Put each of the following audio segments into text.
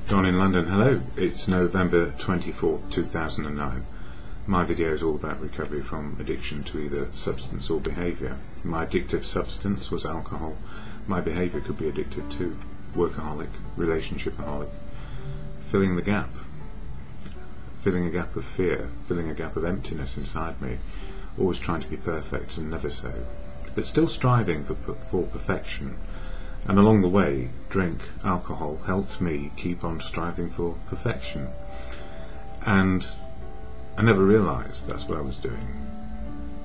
Don in London, hello. It's November 24th, 2009. My video is all about recovery from addiction to either substance or behaviour. My addictive substance was alcohol. My behaviour could be addicted to workaholic, relationshipaholic. Filling the gap. Filling a gap of fear, filling a gap of emptiness inside me. Always trying to be perfect and never so. But still striving for perfection. And along the way, drink, alcohol helped me keep on striving for perfection. And I never realised that's what I was doing.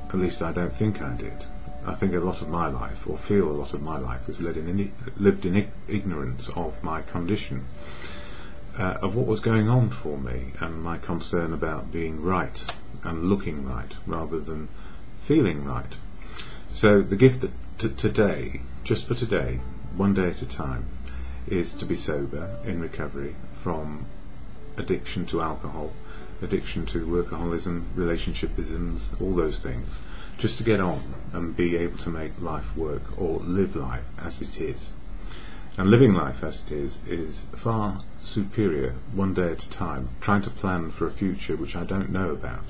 At least I don't think I did. I think a lot of my life, or feel a lot of my life, was lived in ignorance of my condition, of what was going on for me, and my concern about being right and looking right, rather than feeling right. So the gift that today, just for today, one day at a time, is to be sober in recovery from addiction to alcohol, addiction to workaholism, relationshipisms, all those things, just to get on and be able to make life work, or live life as it is. And living life as it is far superior, one day at a time, trying to plan for a future which I don't know about,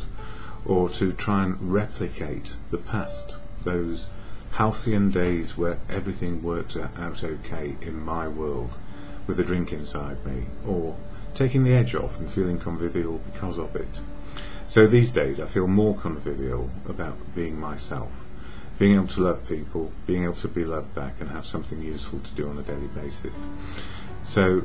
or to try and replicate the past, those halcyon days where everything worked out okay in my world, with a drink inside me, or taking the edge off and feeling convivial because of it. So these days I feel more convivial about being myself, being able to love people, being able to be loved back, and have something useful to do on a daily basis. So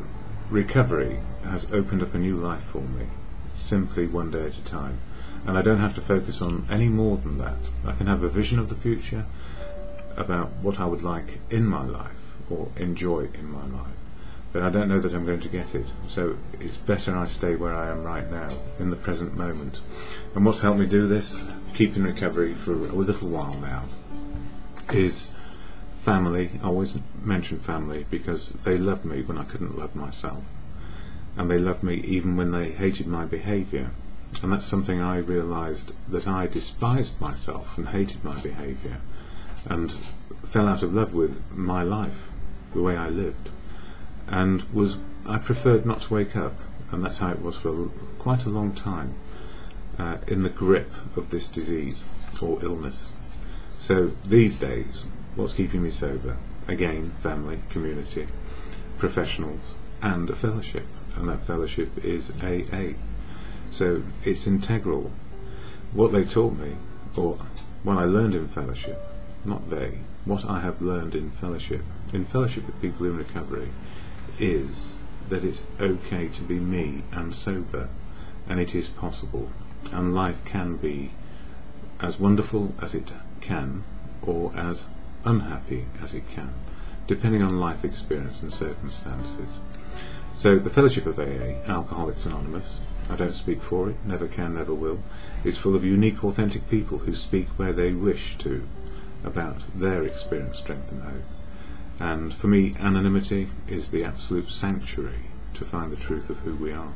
recovery has opened up a new life for me, simply one day at a time, and I don't have to focus on any more than that. I can have a vision of the future about what I would like in my life, or enjoy in my life, but I don't know that I'm going to get it. So it's better I stay where I am right now, in the present moment. And what's helped me do this, keep in recovery for a little while now, is family. I always mention family because they loved me when I couldn't love myself, and they loved me even when they hated my behaviour. And that's something I realised, that I despised myself and hated my behaviour, and fell out of love with my life, the way I lived, and I preferred not to wake up, and that's how it was for quite a long time, in the grip of this disease or illness. So these days, what's keeping me sober? Again, family, community, professionals, and a fellowship, and that fellowship is AA. So it's integral. What they taught me, or what I learned in fellowship, not they, what I have learned in fellowship with people in recovery, is that it's okay to be me and sober, and it is possible, and life can be as wonderful as it can, or as unhappy as it can, depending on life experience and circumstances. So the fellowship of AA, Alcoholics Anonymous, I don't speak for it, never can, never will, is full of unique, authentic people who speak where they wish to, about their experience, strength and hope. And for me, anonymity is the absolute sanctuary to find the truth of who we are.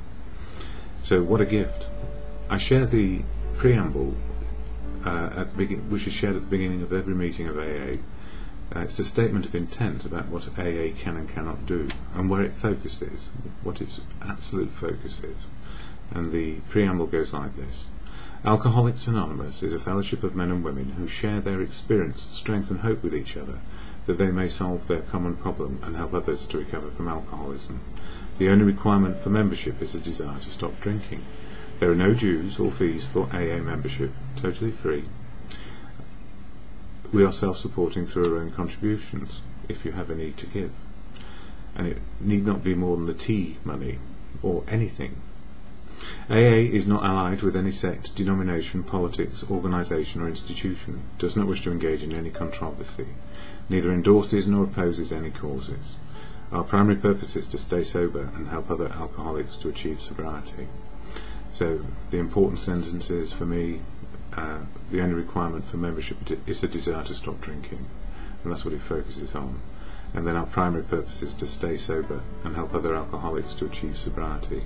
So what a gift. I share the preamble which is shared at the beginning of every meeting of AA. It's a statement of intent about what AA can and cannot do, and where it focuses, what its absolute focus is. And the preamble goes like this. Alcoholics Anonymous is a fellowship of men and women who share their experience, strength and hope with each other, that they may solve their common problem and help others to recover from alcoholism. The only requirement for membership is a desire to stop drinking. There are no dues or fees for AA membership, totally free. We are self-supporting through our own contributions, if you have a need to give. And it need not be more than the tea money, or anything. AA is not allied with any sect, denomination, politics, organisation or institution, does not wish to engage in any controversy, neither endorses nor opposes any causes. Our primary purpose is to stay sober and help other alcoholics to achieve sobriety. So the important sentence is, for me, the only requirement for membership is a desire to stop drinking, and that's what it focuses on. And then our primary purpose is to stay sober and help other alcoholics to achieve sobriety.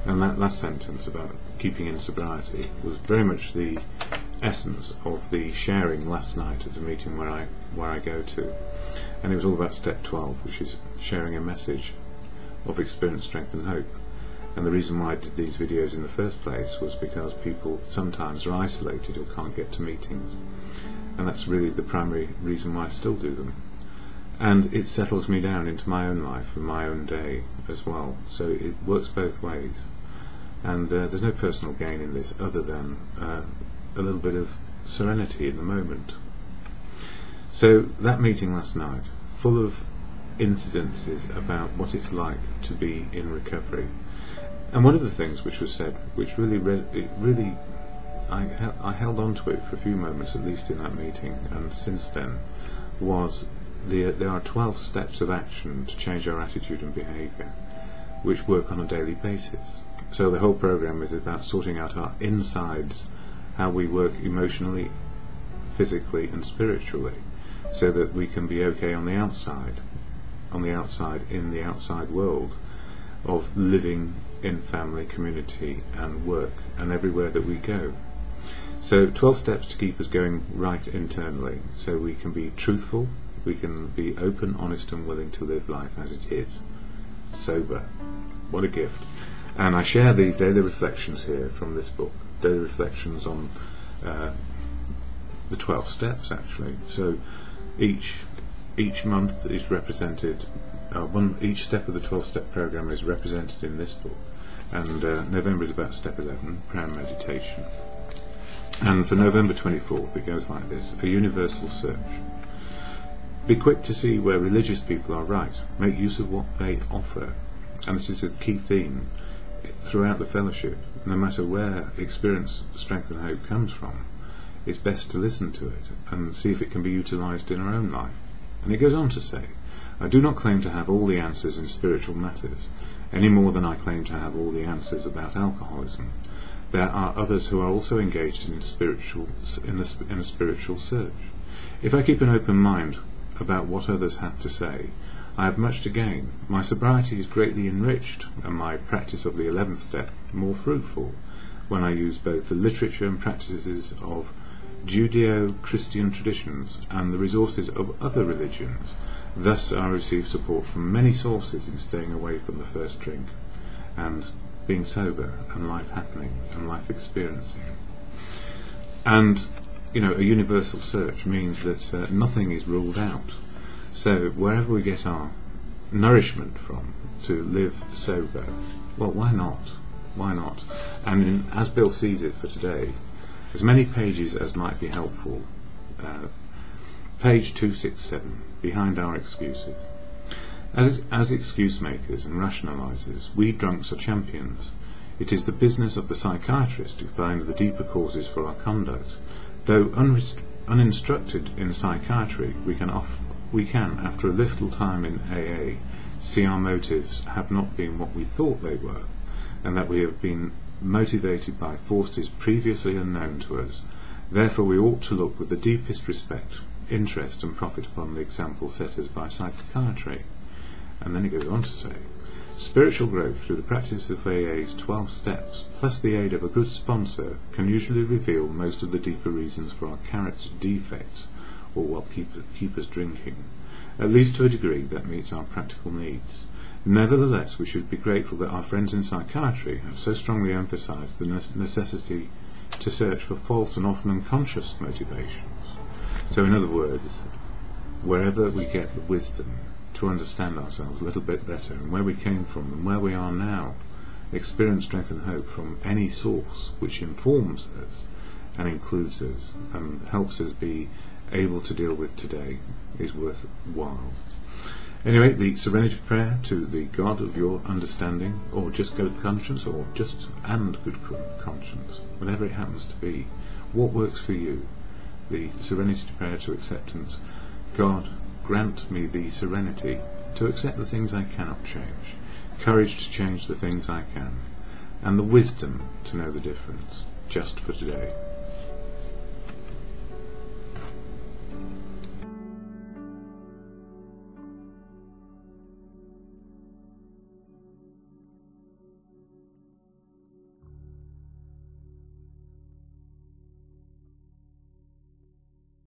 And that last sentence about keeping in sobriety was very much the essence of the sharing last night at the meeting where I go to. And it was all about step 12, which is sharing a message of experience, strength and hope. And the reason why I did these videos in the first place was because people sometimes are isolated or can't get to meetings, and that's really the primary reason why I still do them. And it settles me down into my own life and my own day as well, so it works both ways. And there's no personal gain in this other than a little bit of serenity in the moment. So that meeting last night, full of incidences about what it's like to be in recovery. And one of the things which was said, which I held on to it for a few moments at least in that meeting, and since then, was there are 12 steps of action to change our attitude and behaviour, which work on a daily basis. So the whole program is about sorting out our insides, how we work emotionally, physically and spiritually, so that we can be okay on the outside in the outside world of living in family, community and work and everywhere that we go. So 12 steps to keep us going right internally, so we can be truthful, we can be open, honest and willing to live life as it is. Sober. What a gift. And I share the daily reflections here from this book, daily reflections on the 12 steps actually. So each month is represented, each step of the 12-step program is represented in this book, and November is about step 11, prayer and meditation. And for November 24th it goes like this: a universal search. Be quick to see where religious people are right, make use of what they offer. And this is a key theme throughout the fellowship. No matter where experience, strength and hope comes from, it's best to listen to it and see if it can be utilised in our own life. And it goes on to say, I do not claim to have all the answers in spiritual matters, any more than I claim to have all the answers about alcoholism. There are others who are also engaged in a spiritual search. If I keep an open mind about what others have to say, I have much to gain. My sobriety is greatly enriched, and my practice of the 11th step more fruitful, when I use both the literature and practices of Judeo-Christian traditions and the resources of other religions. Thus I receive support from many sources in staying away from the first drink and being sober and life happening and life experiencing. And a universal search means that nothing is ruled out. So wherever we get our nourishment from to live sober, well, why not? Why not? And as Bill sees it for today, as many pages as might be helpful. Page 267, behind our excuses. As excuse makers and rationalisers, we drunks are champions. It is the business of the psychiatrist to find the deeper causes for our conduct. Though uninstructed in psychiatry, we can, after a little time in AA, see our motives have not been what we thought they were, and that we have been motivated by forces previously unknown to us. Therefore we ought to look with the deepest respect, interest and profit upon the example set us by psychiatry. And then it goes on to say, spiritual growth through the practice of AA's 12 steps, plus the aid of a good sponsor, can usually reveal most of the deeper reasons for our character defects, or what keep us drinking, at least to a degree that meets our practical needs. Nevertheless, we should be grateful that our friends in psychiatry have so strongly emphasised the necessity to search for false and often unconscious motivations. So in other words, wherever we get the wisdom to understand ourselves a little bit better, and where we came from and where we are now, experience, strength and hope from any source which informs us and includes us and helps us be able to deal with today, is worthwhile. Anyway, the serenity prayer to the God of your understanding, or just good conscience, or just and good conscience, whatever it happens to be. What works for you? The serenity prayer to acceptance. God, grant me the serenity to accept the things I cannot change, courage to change the things I can, and the wisdom to know the difference, just for today.